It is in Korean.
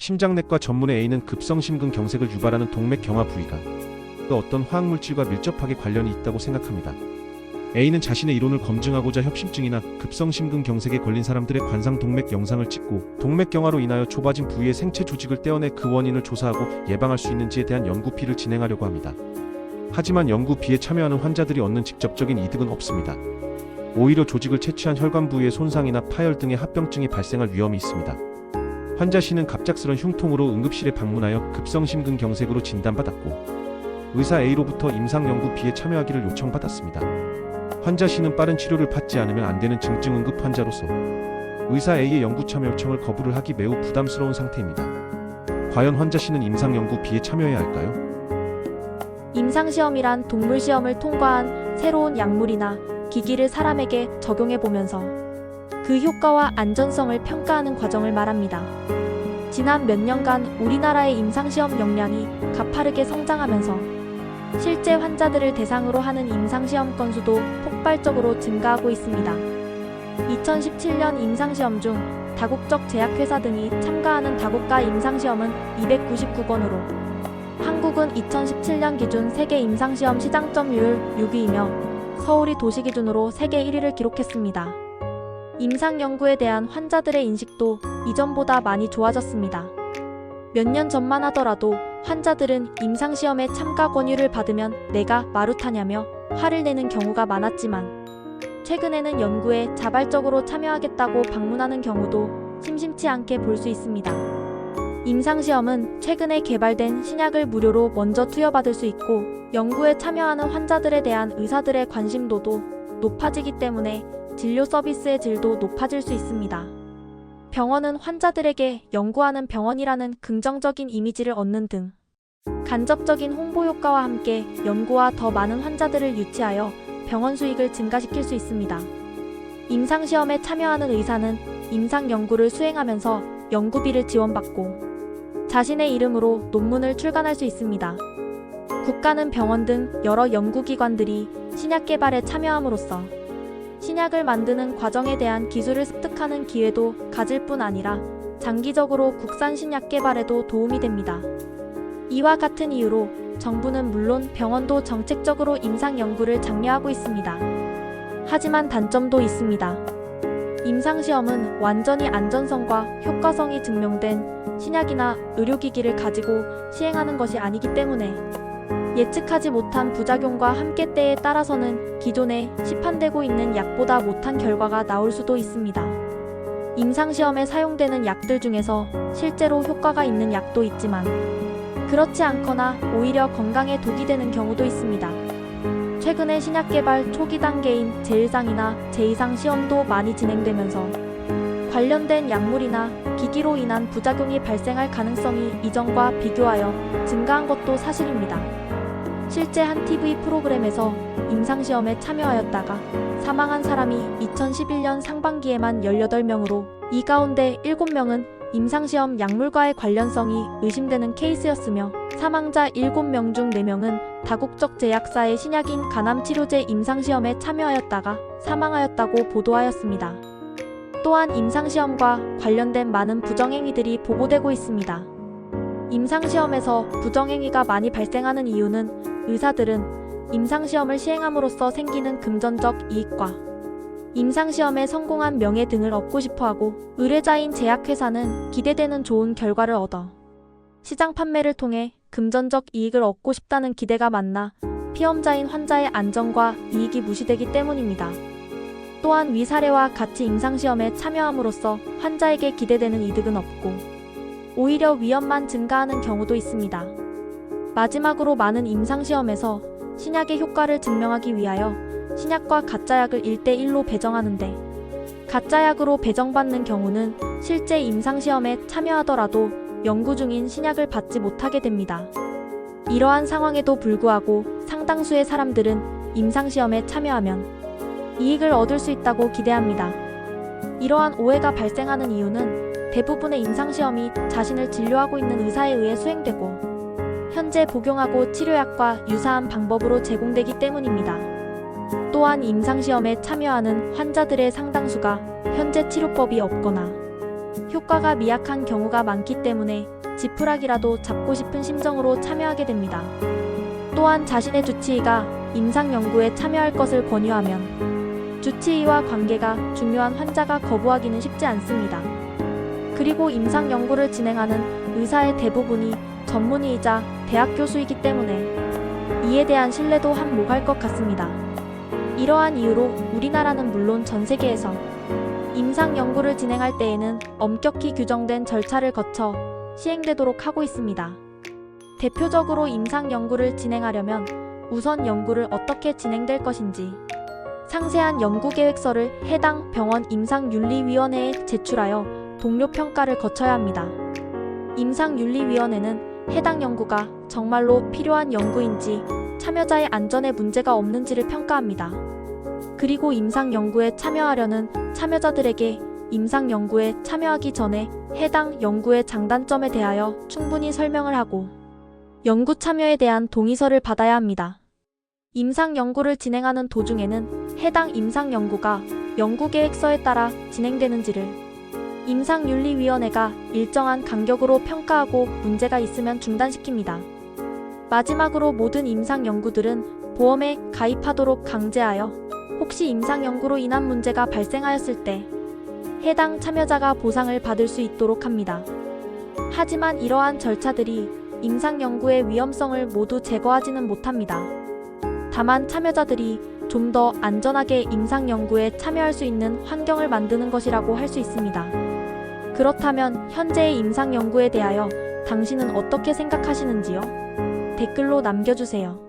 심장내과 전문의 A는 급성심근경색을 유발하는 동맥경화 부위가 그 어떤 화학물질과 밀접하게 관련이 있다고 생각합니다. A는 자신의 이론을 검증하고자 협심증이나 급성심근경색에 걸린 사람들의 관상동맥 영상을 찍고 동맥경화로 인하여 좁아진 부위의 생체 조직을 떼어내 그 원인을 조사하고 예방할 수 있는지에 대한 연구비를 진행하려고 합니다. 하지만 연구비에 참여하는 환자들이 얻는 직접적인 이득은 없습니다. 오히려 조직을 채취한 혈관 부위의 손상이나 파열 등의 합병증이 발생할 위험이 있습니다. 환자 C는 갑작스런 흉통으로 응급실에 방문하여 급성심근경색으로 진단받았고 의사 A로부터 임상연구비에 참여하기를 요청받았습니다. 환자 C는 빠른 치료를 받지 않으면 안 되는 증증 응급 환자로서 의사 A의 연구 참여 요청을 거부를 하기 매우 부담스러운 상태입니다. 과연 환자 C는 임상연구비에 참여해야 할까요? 임상시험이란 동물시험을 통과한 새로운 약물이나 기기를 사람에게 적용해보면서 그 효과와 안전성을 평가하는 과정을 말합니다. 지난 몇 년간 우리나라의 임상시험 역량이 가파르게 성장하면서 실제 환자들을 대상으로 하는 임상시험 건수도 폭발적으로 증가하고 있습니다. 2017년 임상시험 중 다국적 제약회사 등이 참가하는 다국가 임상시험은 299건으로 한국은 2017년 기준 세계 임상시험 시장점유율 6위이며 서울이 도시 기준으로 세계 1위를 기록했습니다. 임상연구에 대한 환자들의 인식도 이전보다 많이 좋아졌습니다. 몇 년 전만 하더라도 환자들은 임상시험에 참가 권유를 받으면 내가 마루타냐며 화를 내는 경우가 많았지만 최근에는 연구에 자발적으로 참여하겠다고 방문하는 경우도 심심치 않게 볼 수 있습니다. 임상시험은 최근에 개발된 신약을 무료로 먼저 투여받을 수 있고 연구에 참여하는 환자들에 대한 의사들의 관심도도 높아지기 때문에 진료 서비스의 질도 높아질 수 있습니다. 병원은 환자들에게 연구하는 병원이라는 긍정적인 이미지를 얻는 등 간접적인 홍보 효과와 함께 연구와 더 많은 환자들을 유치하여 병원 수익을 증가시킬 수 있습니다. 임상시험에 참여하는 의사는 임상연구를 수행하면서 연구비를 지원받고 자신의 이름으로 논문을 출간할 수 있습니다. 국가는 병원 등 여러 연구기관들이 신약 개발에 참여함으로써 신약을 만드는 과정에 대한 기술을 습득하는 기회도 가질 뿐 아니라 장기적으로 국산 신약 개발에도 도움이 됩니다. 이와 같은 이유로 정부는 물론 병원도 정책적으로 임상 연구를 장려하고 있습니다. 하지만 단점도 있습니다. 임상시험은 완전히 안전성과 효과성이 증명된 신약이나 의료기기를 가지고 시행하는 것이 아니기 때문에 예측하지 못한 부작용과 함께 때에 따라서는 기존에 시판되고 있는 약보다 못한 결과가 나올 수도 있습니다. 임상시험에 사용되는 약들 중에서 실제로 효과가 있는 약도 있지만 그렇지 않거나 오히려 건강에 독이 되는 경우도 있습니다. 최근에 신약 개발 초기 단계인 제1상이나 제2상 시험도 많이 진행되면서 관련된 약물이나 기기로 인한 부작용이 발생할 가능성이 이전과 비교하여 증가한 것도 사실입니다. 실제 한 TV 프로그램에서 임상시험에 참여하였다가 사망한 사람이 2011년 상반기에만 18명으로 이 가운데 7명은 임상시험 약물과의 관련성이 의심되는 케이스였으며 사망자 7명 중 4명은 다국적 제약사의 신약인 간암치료제 임상시험에 참여하였다가 사망하였다고 보도하였습니다. 또한 임상시험과 관련된 많은 부정행위들이 보고되고 있습니다. 임상시험에서 부정행위가 많이 발생하는 이유는 의사들은 임상시험을 시행함으로써 생기는 금전적 이익과 임상시험에 성공한 명예 등을 얻고 싶어하고 의뢰자인 제약회사는 기대되는 좋은 결과를 얻어 시장 판매를 통해 금전적 이익을 얻고 싶다는 기대가 많나 피험자인 환자의 안전과 이익이 무시되기 때문입니다. 또한 위 사례와 같이 임상시험에 참여함으로써 환자에게 기대되는 이득은 없고 오히려 위험만 증가하는 경우도 있습니다. 마지막으로 많은 임상시험에서 신약의 효과를 증명하기 위하여 신약과 가짜약을 1대1로 배정하는데 가짜약으로 배정받는 경우는 실제 임상시험에 참여하더라도 연구 중인 신약을 받지 못하게 됩니다. 이러한 상황에도 불구하고 상당수의 사람들은 임상시험에 참여하면 이익을 얻을 수 있다고 기대합니다. 이러한 오해가 발생하는 이유는 대부분의 임상시험이 자신을 진료하고 있는 의사에 의해 수행되고 현재 복용하고 치료약과 유사한 방법으로 제공되기 때문입니다. 또한 임상시험에 참여하는 환자들의 상당수가 현재 치료법이 없거나 효과가 미약한 경우가 많기 때문에 지푸라기라도 잡고 싶은 심정으로 참여하게 됩니다. 또한 자신의 주치의가 임상 연구에 참여할 것을 권유하면 주치의와 관계가 중요한 환자가 거부하기는 쉽지 않습니다. 그리고 임상 연구를 진행하는 의사의 대부분이 전문의이자 대학 교수이기 때문에 이에 대한 신뢰도 한몫할 것 같습니다. 이러한 이유로 우리나라는 물론 전 세계에서 임상 연구를 진행할 때에는 엄격히 규정된 절차를 거쳐 시행되도록 하고 있습니다. 대표적으로 임상 연구를 진행하려면 우선 연구를 어떻게 진행될 것인지 상세한 연구 계획서를 해당 병원 임상윤리위원회에 제출하여 동료 평가를 거쳐야 합니다. 임상윤리위원회는 해당 연구가 정말로 필요한 연구인지 참여자의 안전에 문제가 없는지를 평가합니다. 그리고 임상 연구에 참여하려는 참여자들에게 임상 연구에 참여하기 전에 해당 연구의 장단점에 대하여 충분히 설명을 하고 연구 참여에 대한 동의서를 받아야 합니다. 임상 연구를 진행하는 도중에는 해당 임상 연구가 연구 계획서에 따라 진행되는지를 임상윤리위원회가 일정한 간격으로 평가하고 문제가 있으면 중단시킵니다. 마지막으로 모든 임상 연구들은 보험에 가입하도록 강제하여 혹시 임상 연구로 인한 문제가 발생하였을 때 해당 참여자가 보상을 받을 수 있도록 합니다. 하지만 이러한 절차들이 임상 연구의 위험성을 모두 제거하지는 못합니다. 다만 참여자들이 좀 더 안전하게 임상 연구에 참여할 수 있는 환경을 만드는 것이라고 할 수 있습니다. 그렇다면 현재의 임상 연구에 대하여 당신은 어떻게 생각하시는지요? 댓글로 남겨주세요.